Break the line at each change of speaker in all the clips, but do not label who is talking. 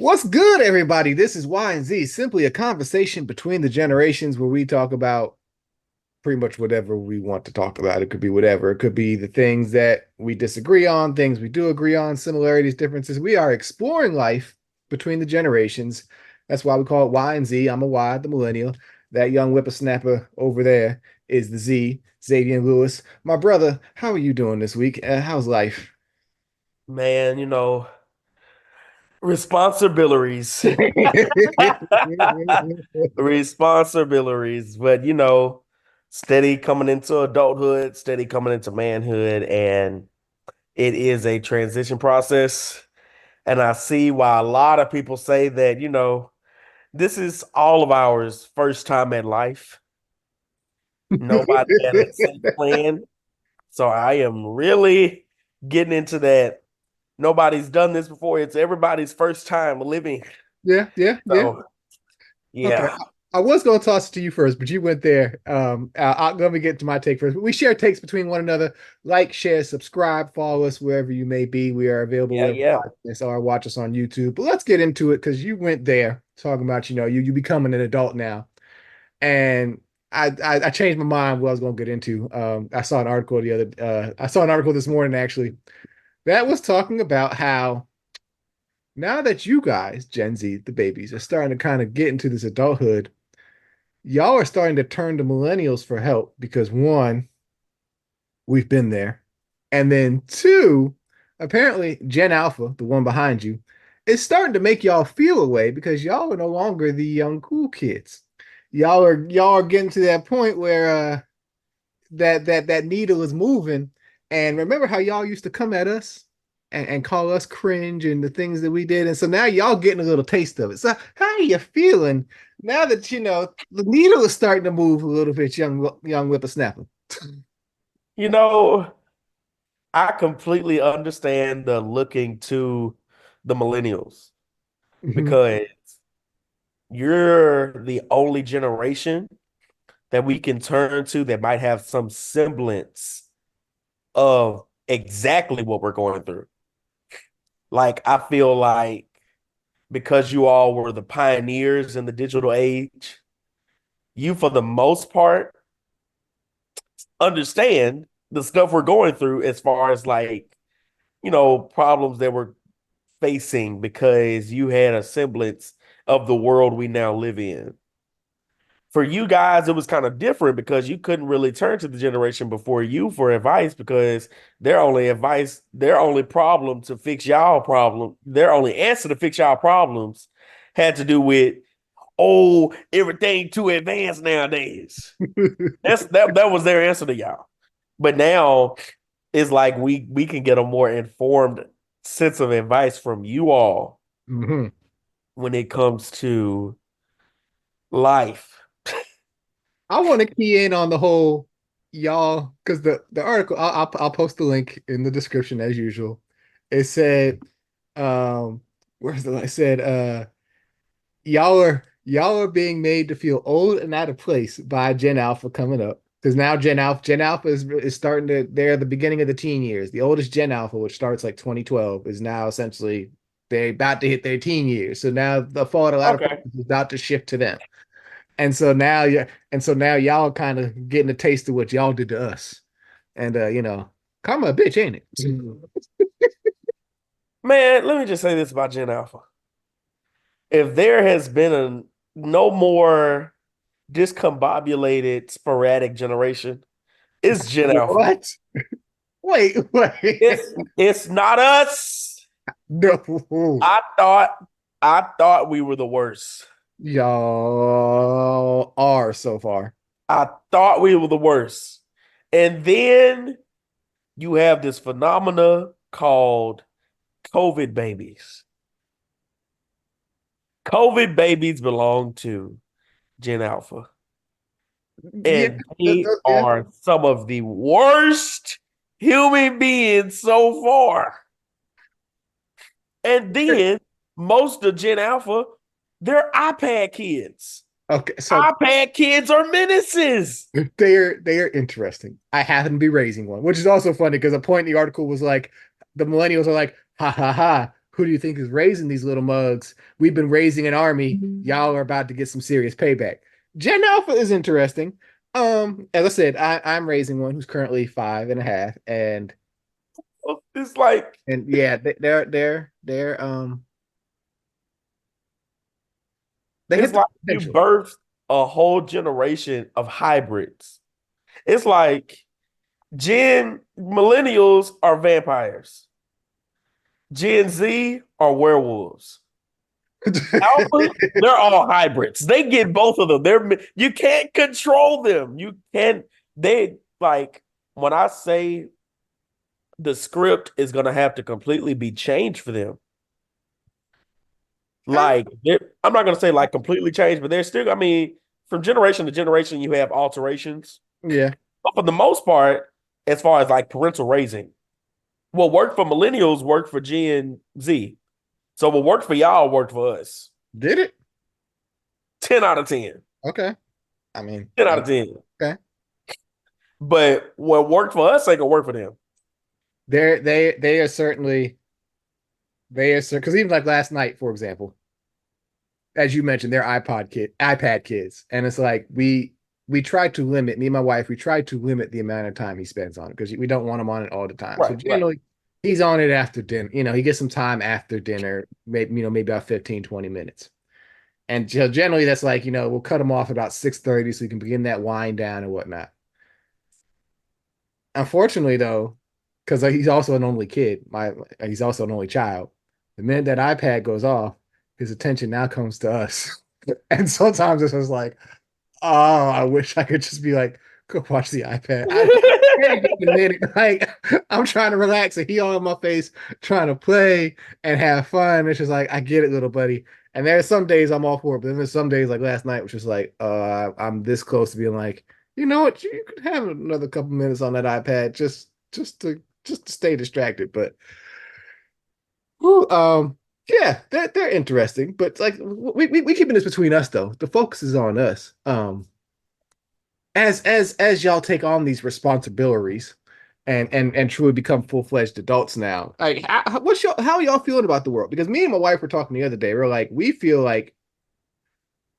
What's good, everybody? This is Y and Z, simply a conversation between the generations where we talk about pretty much whatever we want to talk about. It could be whatever. It could be the things that we disagree on, things we do agree on, similarities, differences. We are exploring life between the generations. That's why we call it Y and Z. I'm a Y, the millennial. That young whippersnapper over there is the Z, Xavier Lewis. My brother, how are you doing this week? How's life?
Man, responsibilities. Responsibilities. But steady coming into adulthood, steady coming into manhood, and it is a transition process. And I see why a lot of people say that, this is all of ours first time in life. Nobody had a set plan. So I am really getting into that. Nobody's done this before. It's everybody's first time living.
Yeah, yeah, yeah.
So
Okay.
yeah.
I was going to toss it to you first, but you went there. Let me get to my take first. We share takes between one another. Like, share, subscribe, follow us wherever you may be. We are available
Yeah,
wherever
yeah.
podcasts are. Watch us on YouTube. But let's get into it because you went there talking about, you becoming an adult now. And I changed my mind what I was going to get into. I saw an article this morning actually that was talking about how now that you guys, Gen Z, the babies, are starting to kind of get into this adulthood, y'all are starting to turn to millennials for help because one, we've been there. And then two, apparently Gen Alpha, the one behind you, is starting to make y'all feel a way because y'all are no longer the young cool kids. Y'all are getting to that point where that needle is moving. And remember how y'all used to come at us and call us cringe and the things that we did. And so now y'all getting a little taste of it. So how are you feeling now that the needle is starting to move a little bit, young whippersnapper?
You know, I completely understand the looking to the millennials
Mhm.
because you're the only generation that we can turn to that might have some semblance of exactly what we're going through. Like, I feel like because you all were the pioneers in the digital age, you, for the most part, understand the stuff we're going through as far as like, problems that we're facing because you had a semblance of the world we now live in. For you guys, it was kind of different because you couldn't really turn to the generation before you for advice because their only problem to fix y'all problem, their only answer to fix y'all problems had to do with, oh, everything too advanced nowadays. That was their answer to y'all. But now it's like we can get a more informed sense of advice from you all
Mhm.
when it comes to life.
I want to key in on the whole y'all because the article I'll post the link in the description as usual. It said, where's the I said y'all are being made to feel old and out of place by Gen Alpha coming up. Because now Gen Alpha is starting to they're at the beginning of the teen years. The oldest Gen Alpha, which starts like 2012, is now essentially they're about to hit their teen years. So now the fault a lot of
Okay.
places is about to shift to them. And so now yeah, and so now y'all kind of getting a taste of what y'all did to us. And karma a bitch, ain't it?
Man, let me just say this about Gen Alpha. If there has been a no more discombobulated sporadic generation, it's Gen Alpha.
What? Wait.
It's not us.
No.
I thought I thought we were the worst.
Y'all are so far.
I thought we were the worst. And then you have this phenomena called COVID babies. COVID babies belong to Gen Alpha,
Yeah,
and they
yeah.
are some of the worst human beings so far. And then most of Gen Alpha, they're iPad kids.
Okay, so
iPad kids are menaces.
they're interesting. I happen to be raising one, which is also funny because a point in the article was like the millennials are like, ha ha ha, who do you think is raising these little mugs? We've been raising an army. Y'all are about to get some serious payback. Gen Alpha is interesting. As I said, I'm raising one who's currently 5.5,
It's like
and yeah, they
it's
hit the
like you
potential.
birthed a whole generation of hybrids. It's like Gen millennials are vampires. Gen Z are werewolves. Alpha, they're all hybrids. They get both of them. You can't control them. You can't. They like when I say the script is gonna have to completely be changed for them.
I,
Like I'm not gonna say like completely changed, but they're still. I mean, from generation to generation, you have alterations.
yeah,
But for the most part, as far as like parental raising, what worked for millennials worked for Gen Z. So what worked for y'all worked for us.
did it?
10 out of 10.
Okay. I mean,
10 out of 10.
okay.
But what worked for us ain't gonna work for them.
They are certainly they are because even like last night, for example, as you mentioned, they're iPad kids, and it's like we try to limit me and my wife. We try to limit the amount of time he spends on it because we don't want him on it all the time. So
Right, right.
generally, he's on it after dinner. He gets some time after dinner, maybe about 15-20 minutes. And generally, that's like we'll cut him off about 6:30 so he can begin that wind down and whatnot. Unfortunately, though, because he's also an only kid, he's also an only child. The minute that iPad goes off, his attention now comes to us, and sometimes it's just like, oh, I wish I could just be like, go watch the iPad. I can't get a minute. Like I'm trying to relax, and he all in my face trying to play and have fun. It's just like I get it, little buddy. And there's some days I'm all for it, but then there's some days like last night, which is like, I'm this close to being like, you know what, you could have another couple minutes on that iPad just to stay distracted. But whew, yeah, they're interesting, but like we keeping this between us though. The focus is on us. As y'all take on these responsibilities and truly become full-fledged adults now, like how are y'all feeling about the world? Because me and my wife were talking the other day. We're like, we feel like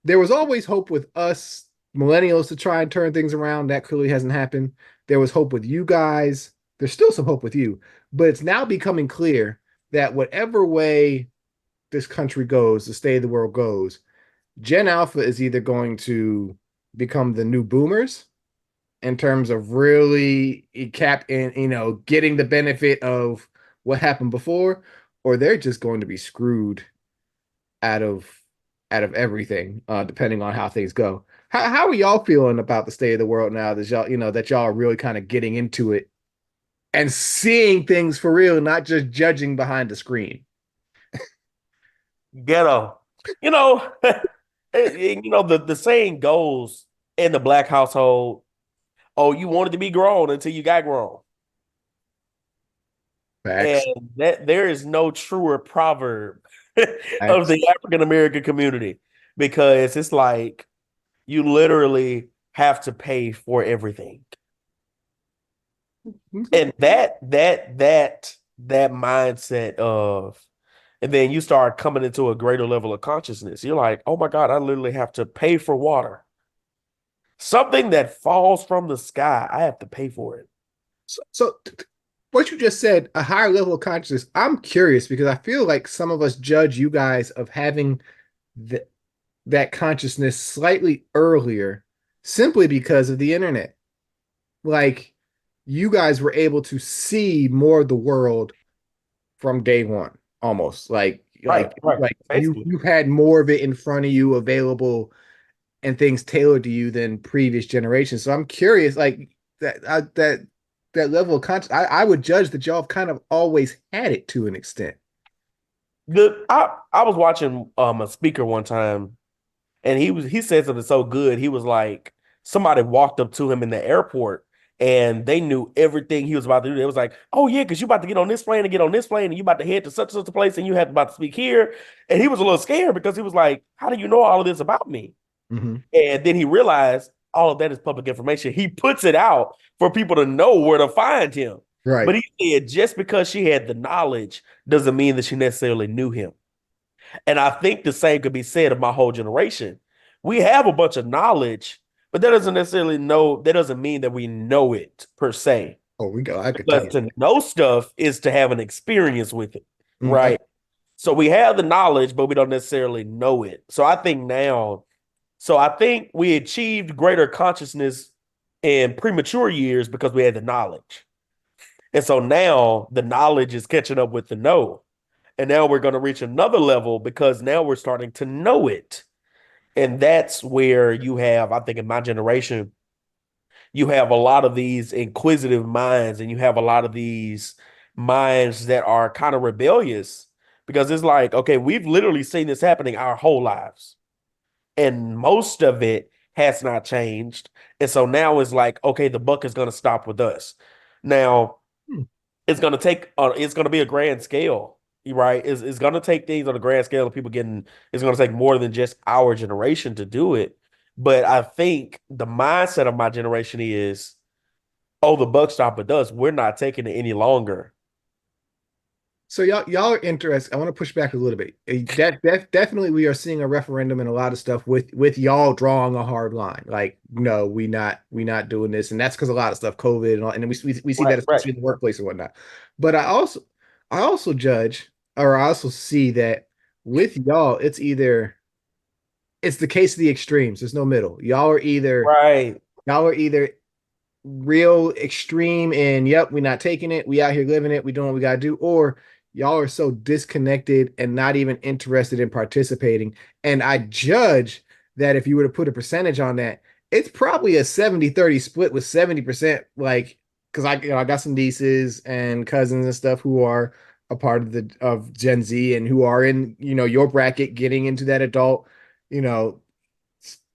there was always hope with us millennials to try and turn things around. That clearly hasn't happened. There was hope with you guys. There's still some hope with you, but it's now becoming clear that whatever way this country goes, the state of the world goes, Gen Alpha is either going to become the new boomers in terms of really getting the benefit of what happened before, or they're just going to be screwed out of everything, depending on how things go. How are y'all feeling about the state of the world now that y'all are really kind of getting into it and seeing things for real, not just judging behind the screen?
Ghetto. You know, the saying goes in the black household, oh, you wanted to be grown until you got grown. And
Facts.
that there is no truer proverb of
Facts.
the African American community because it's like you literally have to pay for everything. And that mindset of and then you start coming into a greater level of consciousness. You're like, oh my God, I literally have to pay for water. Something that falls from the sky, I have to pay for it.
So what you just said, a higher level of consciousness, I'm curious because I feel like some of us judge you guys of having th that consciousness slightly earlier simply because of the internet. Like you guys were able to see more of the world from day one, almost like
Right,
like
right.
like you
Basically.
you had more of it in front of you available and things tailored to you than previous generations. So I'm curious, like that level of conscious. I would judge that y'all have kind of always had it to an extent.
I was watching a speaker one time and he said something so good. He was like, somebody walked up to him in the airport and they knew everything he was about to do. They was like, oh yeah, because you about to get on this plane and get on this plane and you about to head to such and such a place and you have about to speak here. And he was a little scared because he was like, how do you know all of this about me?
Mm-hmm.
And then he realized all of that is public information. He puts it out for people to know where to find him.
Right.
But he said just because she had the knowledge doesn't mean that she necessarily knew him. And I think the same could be said of my whole generation. We have a bunch of knowledge, but that doesn't mean that we know it per se.
Oh, we go. I could tell
Because
you.
to know stuff is to have an experience with it,
Mm,
right? So we have the knowledge, but we don't necessarily know it. I think we achieved greater consciousness in premature years because we had the knowledge. And so now the knowledge is catching up with the know. And now we're going to reach another level because now we're starting to know it. And that's where you have, I think, in my generation, you have a lot of these inquisitive minds and you have a lot of these minds that are kind of rebellious because it's like, okay, we've literally seen this happening our whole lives and most of it has not changed. And so now it's like, okay, the buck is going to stop with us. Now,
hmm.
it's going to be a grand scale, right? It's going to take things on a grand scale of people getting, it's going to take more than just our generation to do it. But I think the mindset of my generation is, oh, the buck stopped with us. We're not taking it any longer.
So y'all are interested. I want to push back a little bit. Definitely we are seeing a referendum and a lot of stuff with y'all drawing a hard line. Like, no, we not doing this, and that's because a lot of stuff, COVID and all, and we see
Right,
that
right.
especially in the workplace and whatnot. But I also judge or I also see that with y'all, it's the case of the extremes. There's no middle.
Right.
Y'all are either real extreme and yep, we're not taking it. We out here living it. We doing what we gotta do. Or y'all are so disconnected and not even interested in participating. And I judge that if you were to put a percentage on that, it's probably a 70-30 split with 70% like because I got some nieces and cousins and stuff who are a part of Gen Z and who are in, your bracket getting into that adult, you know,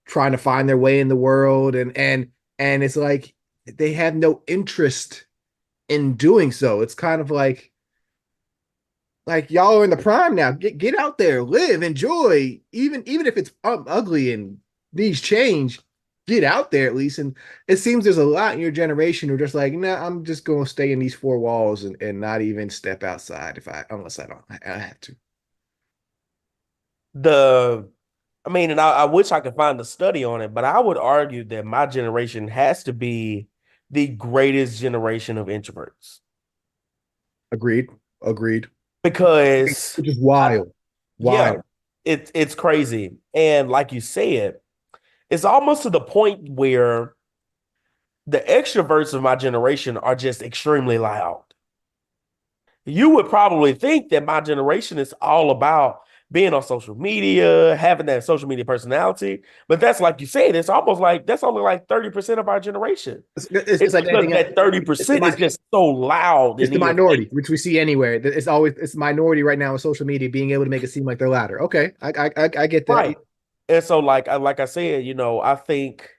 trying to find their way in the world and it's like they have no interest in doing so. It's kind of like y'all are in the prime now. Get out there, live, enjoy. Even if it's ugly and needs change, get out there at least. And it seems there's a lot in your generation who are just like, nah, I'm just gonna stay in these four walls and not even step outside if I unless I have to.
The I mean, and I wish I could find a study on it, but I would argue that my generation has to be the greatest generation of introverts
Agreed. Agreed.
because
Which is
I,
wild.
yeah,
Wild.
it's crazy. And like you said, it's almost to the point where the extroverts of my generation are just extremely loud. You would probably think that my generation is all about being on social media, having that social media personality. But that's like you said, it's almost like that's only like 30% of our generation.
It's
It's
like
because
anything else.
that thirty
It's the
percent is just so loud
it's
and
the
in your
minority,
face.
which we see anywhere. It's minority right now with social media being able to make it seem like they're louder. Okay, I get that.
Right. And so like I said, I think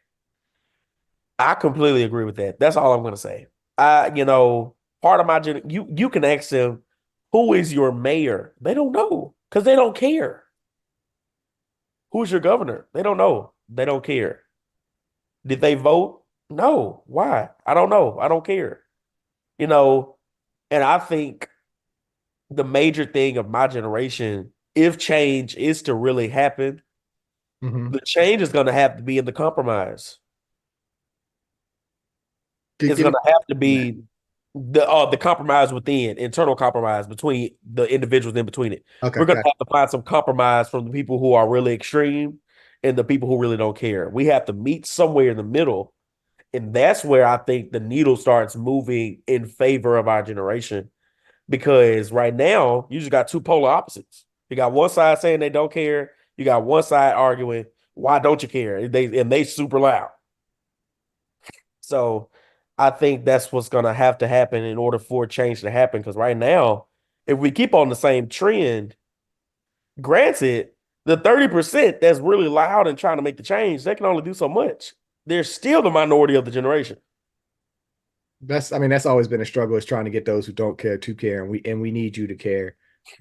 I completely agree with that. That's all I'm gonna say. Part of you can ask them, who is your mayor? They don't know because they don't care. Who's your governor? They don't know. They don't care. Did they vote? No. Why? I don't know. I don't care. You know, and I think the major thing of my generation, if change is to really happen,
Hmm.
the change is going to have to be in the compromise. It's
Give
going
me
to have to be the compromise within, internal compromise between the individuals in between it.
okay,
We're going to
gotcha.
have to find some compromise from the people who are really extreme and the people who really don't care. We have to meet somewhere in the middle. And that's where I think the needle starts moving in favor of our generation. Because right now, you just got two polar opposites. You got one side saying they don't care. You got one side arguing, why don't you care? And they super loud. So I think that's what's gonna have to happen in order for change to happen. Because right now, if we keep on the same trend, granted, the 30% that's really loud and trying to make the change, they can only do so much. They're still the minority of the generation.
That's always been a struggle is trying to get those who don't care to care, and we need you to care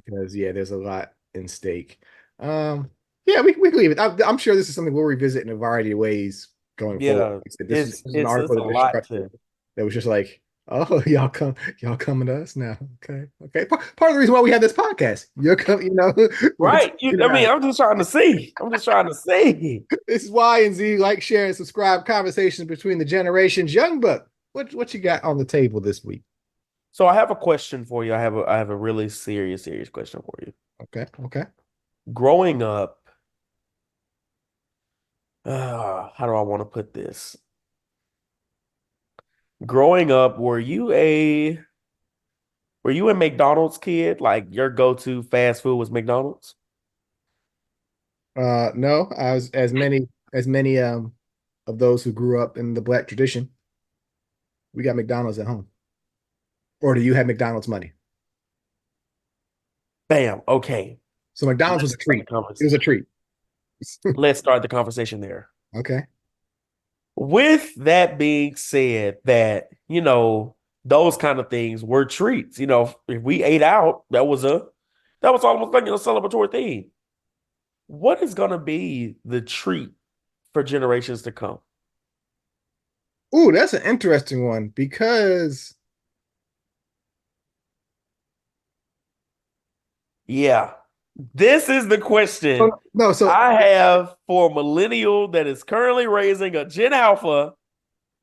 because yeah, there's a lot in stake. Um, yeah, we can leave it. I'm sure this is something we'll revisit in a variety of ways going forward.
Yeah,
Like I said, this
it's
is an
it's
article
it's a
that just
lot
struck me
to
that was just like Oh, y'all coming to us now. Okay. Okay. Part of the reason why we have this podcast. You're coming, we're
Right.
talking
I mean,
about it.
I'm just trying to see. I'm just trying to see.
This is Y and Z. Like, share, and subscribe. Conversations between the generations. Young Buck, what you got on the table this week?
So I have a question for you. I have a really serious question for you.
Okay. Okay.
Growing up, how do I want to put this? Growing up, were you a McDonald's kid? Like your go-to fast food was McDonald's?
No, I was as many of those who grew up in the black tradition. We got McDonald's at home. Or do you have McDonald's money?
Bam. Okay.
So McDonald's was
Let's
a
start the
treat. It was a treat.
let's start the conversation there.
Okay.
With that being said, those kind of things were treats. If we ate out, that was almost like a celebratory thing. What is gonna be the treat for generations to come?
Ooh, that's an interesting one because
Yeah. This is the question
no, so
I have for a millennial that is currently raising a Gen Alpha.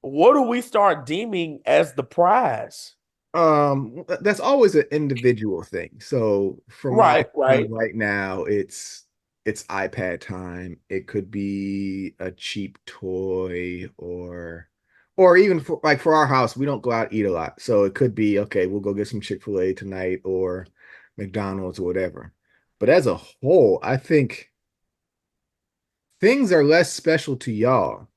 What do we start deeming as the prize?
that's always an individual thing. So for my
Right,
son
right.
right now, it's iPad time. It could be a cheap toy or even for our house, we don't go out and eat a lot. So it could be okay, we'll go get some Chick-fil-A tonight or McDonald's or whatever. But as a whole, I think things are less special to y'all,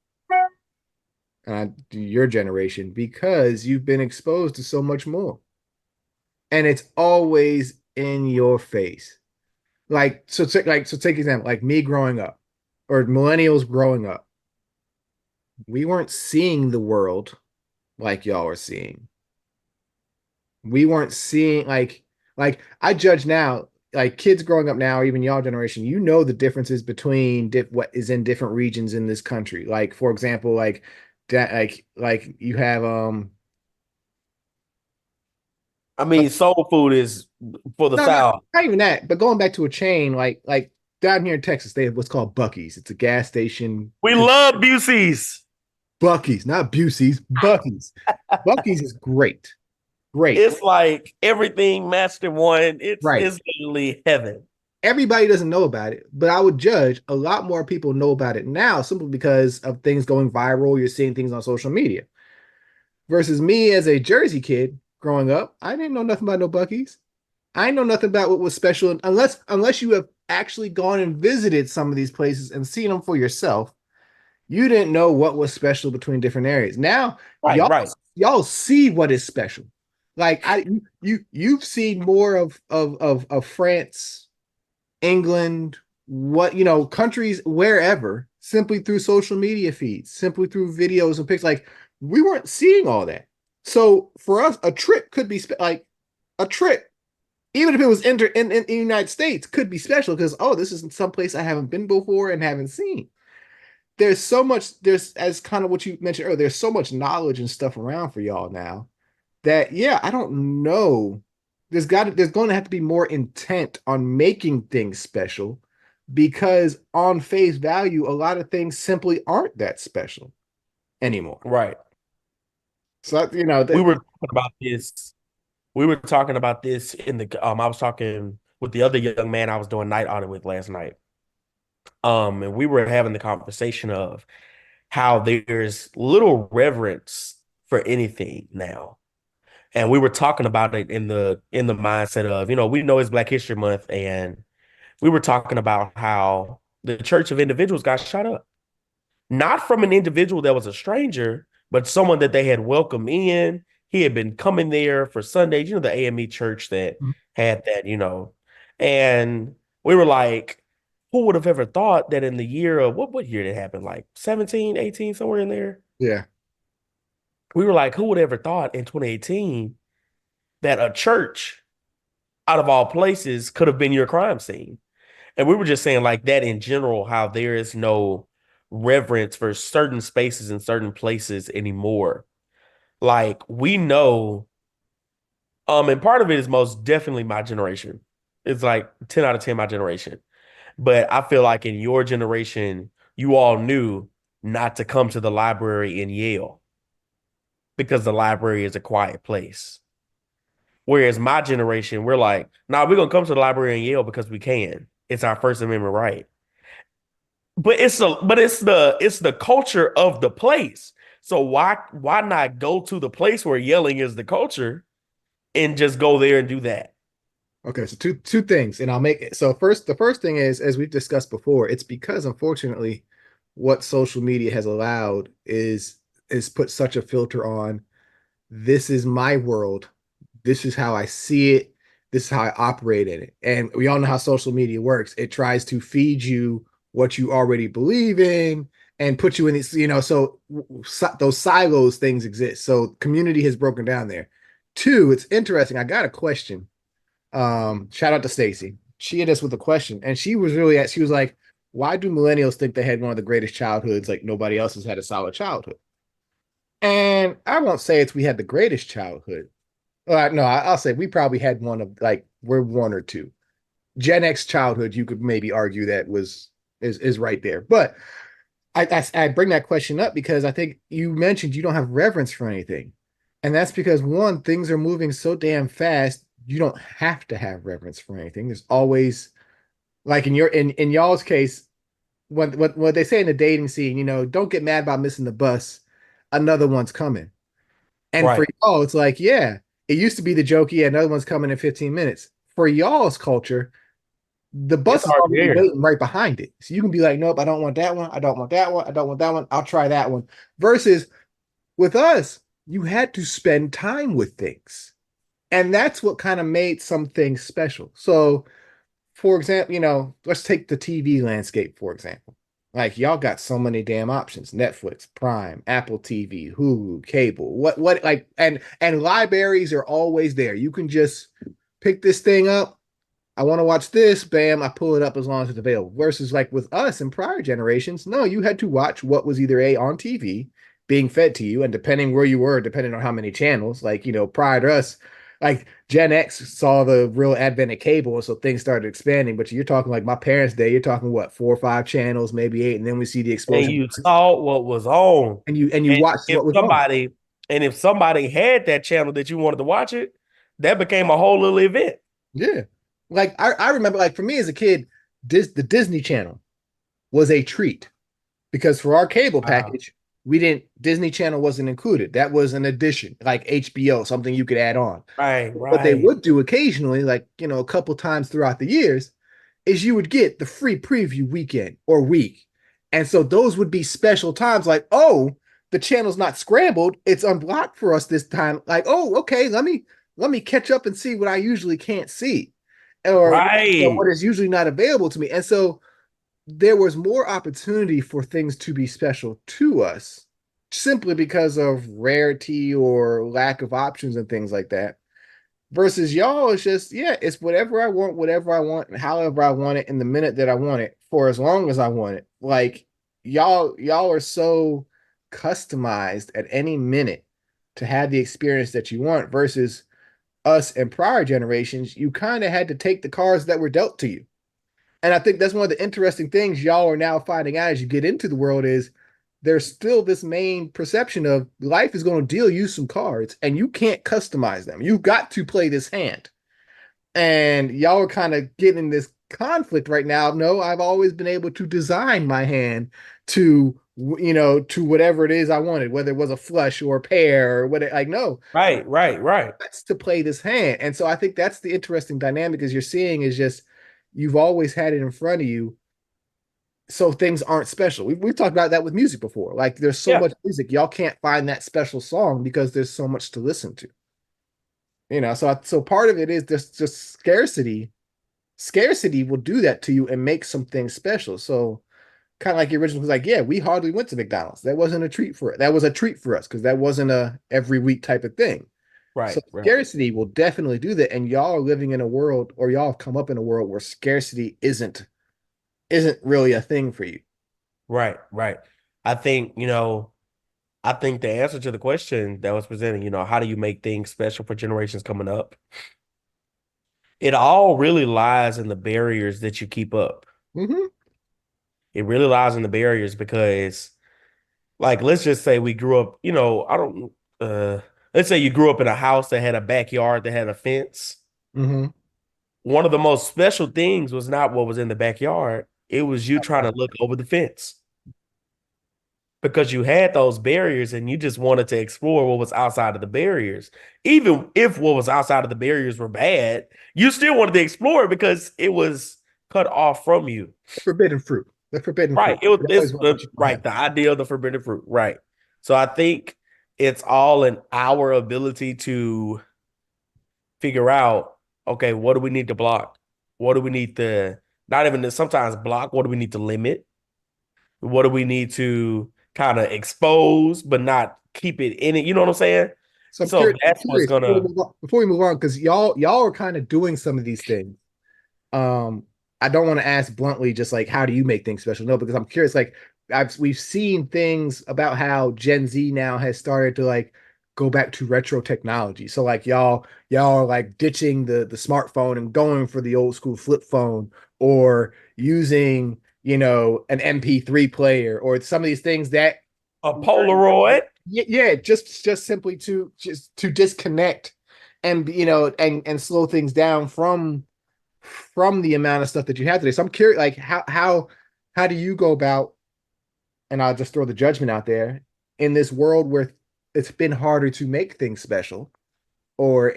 your generation, because you've been exposed to so much more. And it's always in your face. So take example, like me growing up or millennials growing up. We weren't seeing the world like y'all are seeing. We weren't seeing like I judge now, like kids growing up now, even y'all generation, the differences between what is in different regions in this country. Like for example, like that like you have
I mean, soul food is for the
no, not,
South.
not even that, but going back to a chain like down here in Texas, they have what's called Bucky's. It's a gas station.
We love Busey's.
Bucky's, not Busey's, Bucky's. Bucky's is great. Great.
It's like everything matched in one. It's
Right.
it's literally heaven.
Everybody doesn't know about it, but I would judge a lot more people know about it now simply because of things going viral. You're seeing things on social media. Versus me as a Jersey kid growing up, I didn't know nothing about no Bucky's. I know nothing about what was special unless you have actually gone and visited some of these places and seen them for yourself. You didn't know what was special between different areas. Now
Right,
y'all
right.
y'all see what is special. Like you've seen more of France, England, what countries wherever simply through social media feeds, simply through videos and pics. Like we weren't seeing all that. So for us, a trip could be like a trip, even if it was in the United States, could be special because this is some place I haven't been before and haven't seen. There's as kind of what you mentioned earlier, there's so much knowledge and stuff around for y'all now that yeah, I don't know. There's going to have to be more intent on making things special because on face value, a lot of things simply aren't that special anymore.
Right.
So
We
that
were talking about this. We were talking about this in the I was talking with the other young man I was doing night audit with last night. And we were having the conversation of how there's little reverence for anything now. And we were talking about it in the mindset of, we know it's Black History Month, and we were talking about how the Church of Individuals got shot up. Not from an individual that was a stranger, but someone that they had welcomed in. He had been coming there for Sundays, the AME church that had that. And we were like, who would have ever thought that in the year of what year did it happen? Like 17, 18, somewhere in there.
yeah.
We were like, who would have ever thought in 2018 that a church out of all places could have been your crime scene? And we were just saying like that in general, how there is no reverence for certain spaces and certain places anymore. Like we know, and part of it is most definitely my generation. It's like 10 out of 10 my generation. But I feel like in your generation, you all knew not to come to the library in Yale because the library is a quiet place. Whereas my generation, we're like, nah, we're gonna come to the library in Yale because we can. It's our First Amendment right. But it's the culture of the place. So why not go to the place where yelling is the culture and just go there and do that?
Okay, so two things, and I'll make it. So first, the first thing is, as we've discussed before, it's because unfortunately, what social media has allowed is put such a filter on. This is my world. This is how I see it. This is how I operate in it. And we all know how social media works. It tries to feed you what you already believe in and put you in these, those silos things exist. So community has broken down there. Two, it's interesting. I got a question. Shout out to Stacy. She hit us with a question, and she was like, why do millennials think they had one of the greatest childhoods like nobody else has had a solid childhood? And I won't say it's we had the greatest childhood. No, I'll say we probably had one of like we're one or two. Gen X childhood, you could maybe argue that is right there. But I bring that question up because I think you mentioned you don't have reverence for anything. And that's because one, things are moving so damn fast, you don't have to have reverence for anything. There's always like in y'all's case, what they say in the dating scene, don't get mad about missing the bus. Another one's coming. And for
Right.
y'all, it's like, yeah, it used to be the joke, yeah, another one's coming in 15 minutes. For y'all's culture, the
It's
bus is
already
already
there.
waiting right behind it. So you can be like, nope, I don't want that one. I don't want that one. I don't want that one. I'll try that one. Versus with us, you had to spend time with things. And that's what kind of made some things special. So, for example, let's take the TV landscape, for example. Like y'all got so many damn options: Netflix, Prime, Apple TV, Hulu, cable. What like and libraries are always there. You can just pick this thing up. I want to watch this, bam, I pull it up as long as it's available. Versus like with us in prior generations, no, you had to watch what was either A on TV being fed to you, and depending where you were, depending on how many channels, like prior to us, like Gen X saw the real advent of cable, so things started expanding. But you're talking like my parents' day, you're talking what, 4 or 5 channels, maybe eight, and then we see the
And
explosion.
you saw what was on.
And you
And
watched
if
what was on.
somebody and if somebody had that channel that you wanted to watch it, that became a whole little event.
Yeah. Like I remember like for me as a kid, the Disney Channel was a treat because for our cable
Wow.
package, we didn't Disney Channel wasn't included. That was an addition, like HBO, something you could add on.
Right,
What they
right,
would do occasionally, like a couple times throughout the years, is you would get the free preview weekend or week. And so those would be special times like, oh, the channel's not scrambled, it's unblocked for us this time. Like, oh, okay, let me catch up and see what I usually can't see. Or
right,
what is usually not available to me. And so there was more opportunity for things to be special to us simply because of rarity or lack of options and things like that. Versus y'all, it's just, yeah, it's whatever I want, and however I want it, in the minute that I want it, for as long as I want it. Like y'all are so customized at any minute to have the experience that you want, versus us and prior generations, you kind of had to take the cards that were dealt to you. And I think that's one of the interesting things y'all are now finding out as you get into the world is there's still this main perception of life is going to deal you some cards and you can't customize them. You've got to play this hand. And y'all are kind of getting this conflict right now. No, I've always been able to design my hand to whatever it is I wanted, whether it was a flush or a pair or what. Like, no,
right.
that's to play this hand. And so I think that's the interesting dynamic is you're seeing is just you've always had it in front of you. So things aren't special. We've talked about that with music before. Like there's so
Yeah,
much music, y'all can't find that special song because there's so much to listen to. So part of it is just scarcity. Scarcity will do that to you and make some things special. So kind of like the original was like, yeah, we hardly went to McDonald's. That wasn't a treat for it. That was a treat for us because that wasn't a every week type of thing. So
right,
scarcity will definitely do that. And y'all are living in a world, or y'all have come up in a world where scarcity isn't really a thing for you.
right. I think, I think the answer to the question that was presented, how do you make things special for generations coming up? It all really lies in the barriers that you keep up.
Hmm.
It really lies in the barriers because, like, let's just say we grew up, I don't, uh, let's say you grew up in a house that had a backyard that had a fence.
Hmm.
One of the most special things was not what was in the backyard, it was you trying to look over the fence because you had those barriers and you just wanted to explore what was outside of the barriers. Even if what was outside of the barriers were bad, you still wanted to explore it because it was cut off from you.
Forbidden fruit. The forbidden fruit.
Right. It was
You
it's
always want
the
what you don't
right,
have.
the idea of the forbidden fruit. Right. So I think it's all in our ability to figure out, okay, what do we need to block? What do we need to not even to sometimes block? What do we need to limit? What do we need to kind of expose, but not keep it in it? You know what I'm saying?
So
So
I'm
that's what's
curious
gonna
before we move on, because y'all are kind of doing some of these things. Um, I don't want to ask bluntly, just like how do you make things special? No, because I'm curious. Like we've seen things about how Gen Z now has started to like go back to retro technology. So like y'all are like ditching the smartphone and going for the old school flip phone, or using an MP3 player, or some of these things that
a Polaroid.
yeah, just simply to disconnect and and slow things down from the amount of stuff that you have today. So I'm curious, like how do you go about, and I'll just throw the judgment out there, in this world where it's been harder to make things special, or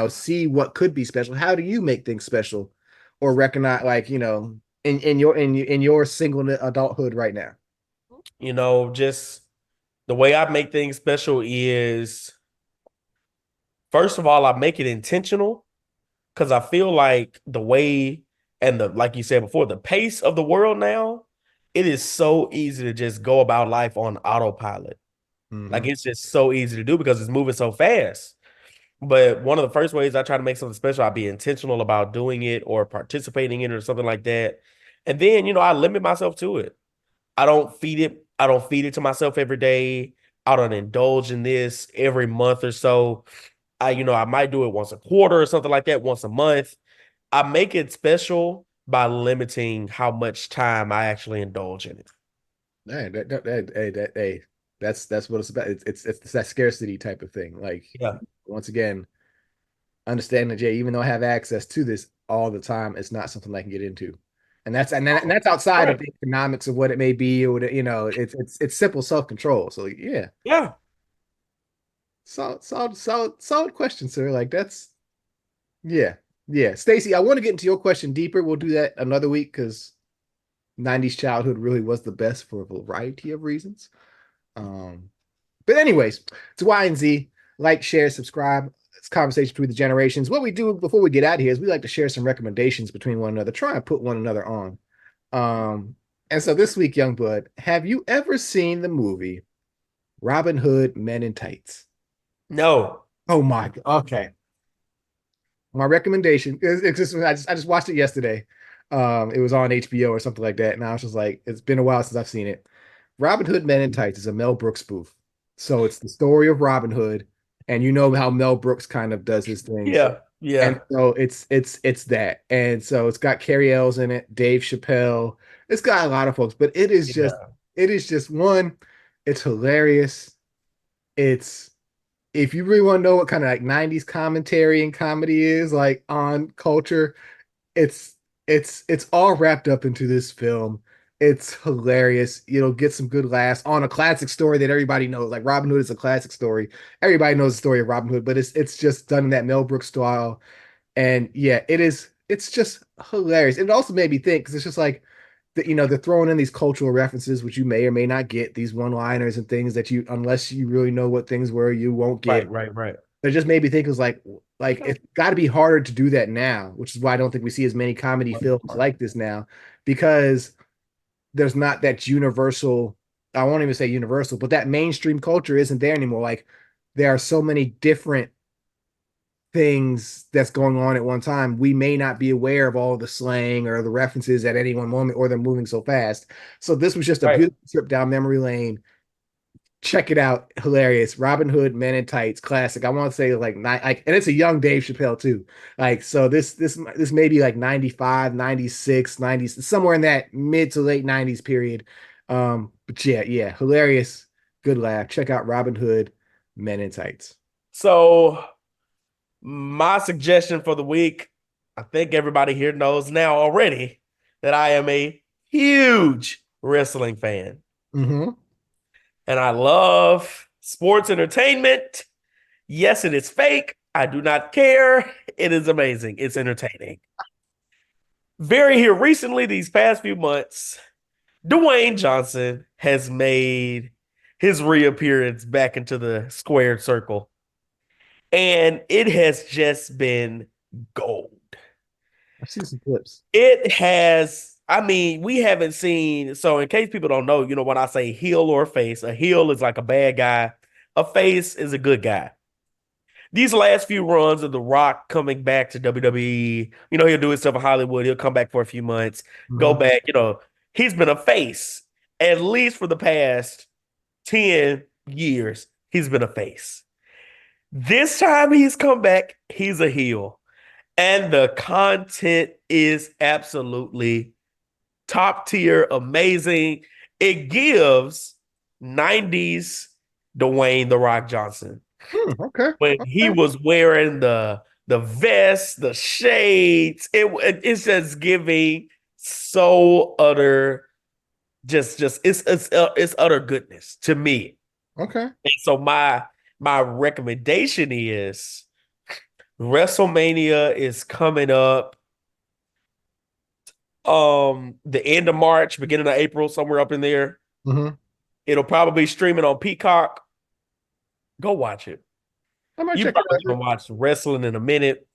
see what could be special. How do you make things special, or recognize, like, in your single adulthood right now?
Just the way I make things special is first of all, I make it intentional because I feel like the way and the like you said before, the pace of the world now, it is so easy to just go about life on autopilot. Like
Hmm.
it's just so easy to do because it's moving so fast. But one of the first ways I try to make something special, I'll be intentional about doing it or participating in it or something like that. And then, I limit myself to it. I don't feed it to myself every day. I don't indulge in this every month or so. I might do it once a quarter or something like that, once a month. I make it special by limiting how much time I actually indulge in it.
Hey, hey, that's what it's about. It's that scarcity type of thing. Like,
Yeah.
once again, understand that, Jay, even though I have access to this all the time, it's not something I can get into. And that's outside of
Right.
the economics of what it may be, or it's simple self-control. So yeah,
Yeah.
solid question, sir. Like, that's yeah, yeah. Stacy, I want to get into your question deeper. We'll do that another week, because 90s childhood really was the best for a variety of reasons. Um, But anyways, it's Y and Z. Like, share, subscribe. It's conversation between the generations. What we do before we get out of here is we like to share some recommendations between one another, try and put one another on. Um, and so this week, young bud, have you ever seen the movie Robin Hood Men in Tights?
No.
Oh my God. Okay. My recommendation is it's just I just watched it yesterday. It was on HBO or something like that, and I was just like, it's been a while since I've seen it. Robin Hood Men in Tights is a Mel Brooks spoof. So it's the story of Robin Hood, and you know how Mel Brooks kind of does his things.
Yeah.
And
Yeah.
so it's that. And so it's got Carrie Ells in it, Dave Chappelle. It's got a lot of folks, but
Yeah.
it is just one, it's hilarious. It's If you really want to know what kind of like 90s commentary and comedy is like on culture, it's it's all wrapped up into this film. It's hilarious. Get some good laughs on a classic story that everybody knows. Like, Robin Hood is a classic story. Everybody knows the story of Robin Hood, but it's just done in that Mel Brooks style. And yeah, it's just hilarious. It also made me think, because it's just like they're throwing in these cultural references, which you may or may not get, these one-liners and things that you, unless you really know what things were, you won't
Right.
get.
Right. Right.
It just made me think, it was like it's got to be harder to do that now, which is why I don't think we see as many comedy films like this now, because there's not that universal, I won't even say universal, but that mainstream culture isn't there anymore. Like, there are so many different things that's going on at one time. We may not be aware of all the slang or the references at any one moment, or they're moving so fast. So this was just a
Right.
beautiful trip down memory lane, check it out. Hilarious. Robin Hood, Men in Tights, classic. I want to say like nine, like, and it's a young Dave Chappelle too. Like, so this may be like 95, 96, 90, somewhere in that mid to late 90s period. But yeah, hilarious. Good laugh. Check out Robin Hood, Men in Tights.
So my suggestion for the week, I think everybody here knows now already that I am a huge wrestling fan.
Mm-hmm.
And I love sports entertainment. Yes, it is fake. I do not care. It is amazing. It's entertaining. Very here recently, these past few months, Dwayne Johnson has made his reappearance back into the squared circle. And it has just been gold.
I've seen some clips.
It has, I mean, we haven't seen. So, in case people don't know, when I say heel or face, a heel is like a bad guy, a face is a good guy. These last few runs of The Rock coming back to WWE, he'll do his stuff in Hollywood. He'll come back for a few months, go
Mm-hmm.
back. He's been a face at least for the past 10 years. He's been a face. This time he's come back, he's a heel. And the content is absolutely top tier, amazing. It gives 90s Dwayne The Rock Johnson
Okay.
when he
Okay.
was wearing the vest, the shades. It's just giving so utter just it's utter goodness to me.
Okay.
And so my recommendation is WrestleMania is coming up the end of March, beginning of April, somewhere up in there.
Mm-hmm.
It'll probably be streaming on Peacock. Go watch it.
I might
You
check it
probably
out.
gonna watch wrestling in a minute.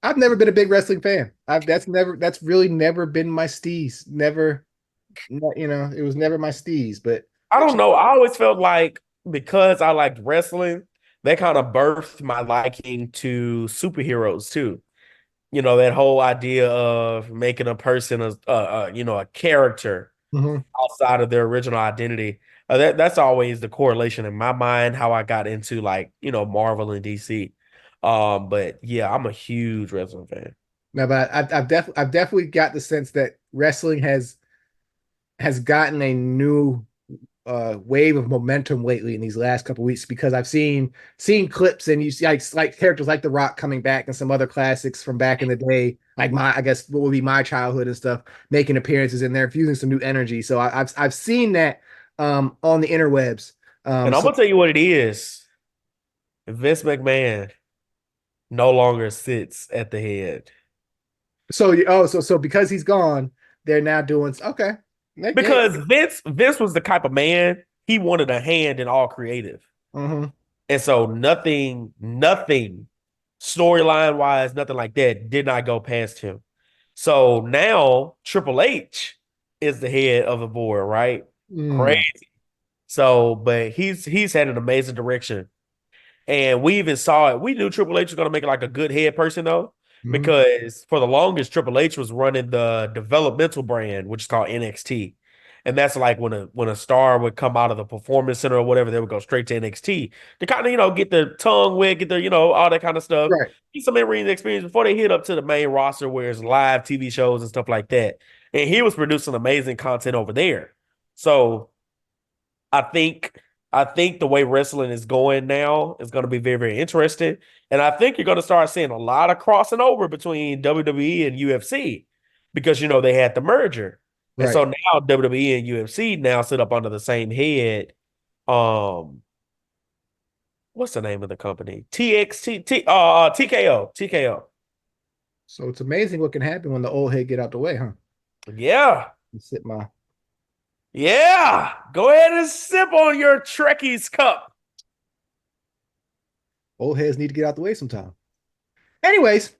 I've never been a big wrestling fan. That's really never been my steez. Never, it was never my steez. But
I don't know. I always felt like because I liked wrestling, that kind of birthed my liking to superheroes too. That whole idea of making a person a character
Mhm.
outside of their original identity. That's always the correlation in my mind, how I got into like, Marvel and DC. But yeah, I'm a huge wrestling fan.
No, but I've definitely got the sense that wrestling has gotten a new wave of momentum lately in these last couple of weeks because I've seen clips and you see like characters like The Rock coming back and some other classics from back in the day, like my I guess what would be my childhood and stuff, making appearances in there, infusing some new energy. So I've seen that on the interwebs.
And I'm
So
gonna tell you what it is. Vince McMahon no longer sits at the head.
so because he's gone, they're now doing okay. Hey,
Because Vince was the type of man, he wanted a hand in all creative.
mhm.
And so nothing storyline wise, nothing like that did not go past him. So now Triple H is the head of the board, right?
Mm,
Crazy. So, but he's had an amazing direction. And we even saw it. We knew Triple H was going to make it like a good head person, though,
mhm.
because for the longest, Triple H was running the developmental brand, which is called NXT. And that's like when a star would come out of the performance center or whatever, they would go straight to NXT to kind of, get their tongue wet, get their, all that kind of stuff.
Right.
Get some in-ring experience before they hit up to the main roster where it's live TV shows and stuff like that. And he was producing amazing content over there. So I think I think the way wrestling is going now is going to be very, very interesting. And I think you're going to start seeing a lot of crossing over between WWE and UFC because they had the merger. And
Right.
so now WWE and UFC now sit up under the same head. Um, what's the name of the company? TKO.
So it's amazing what can happen when the old head get out the way, huh?
Yeah.
Sip my
Yeah. Go ahead and sip on your Trekkies cup.
old heads need to get out the way sometime. Anyways,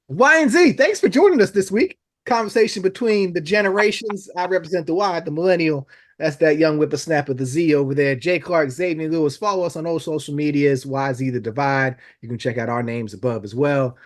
Y and Z, thanks for joining us this week. Conversation between the generations. I represent the Y, the millennial. That's that young whippersnapper, the Z over there. Jay Clark, Xavier Lewis. Follow us on all social medias. YZ The Divide. You can check out our names above as well.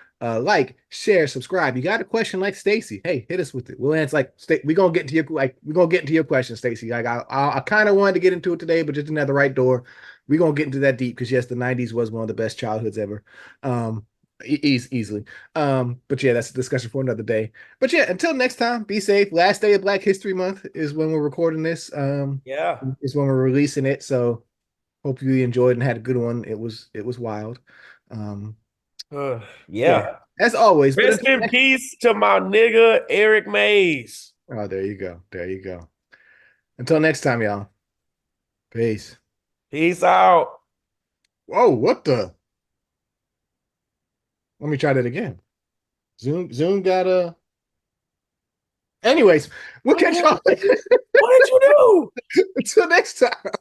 Like, share, subscribe. You got a question like Stacy? Hey, hit us with it. We'll answer. We're gonna get into your question, Stacy. Like I kind of wanted to get into it today, but just didn't have the right door. We're gonna get into that deep because yes, the '90s was one of the best childhoods ever. Um, easily. But yeah, that's a discussion for another day. But yeah, until next time, be safe. Last day of Black History Month is when we're recording this.
Yeah.
Is when we're releasing it. So hope you enjoyed and had a good one. It was wild. Um, yeah,
Yeah.
as always. But
Rest
until
in
next,
peace to my nigga Eric Mays.
oh, there you go. There you go. Until next time, y'all. Peace.
Peace out.
Whoa, what the? Let me try that again. Zoom got a. Anyways, we'll catch y'all later.
What did you do?
Until next time.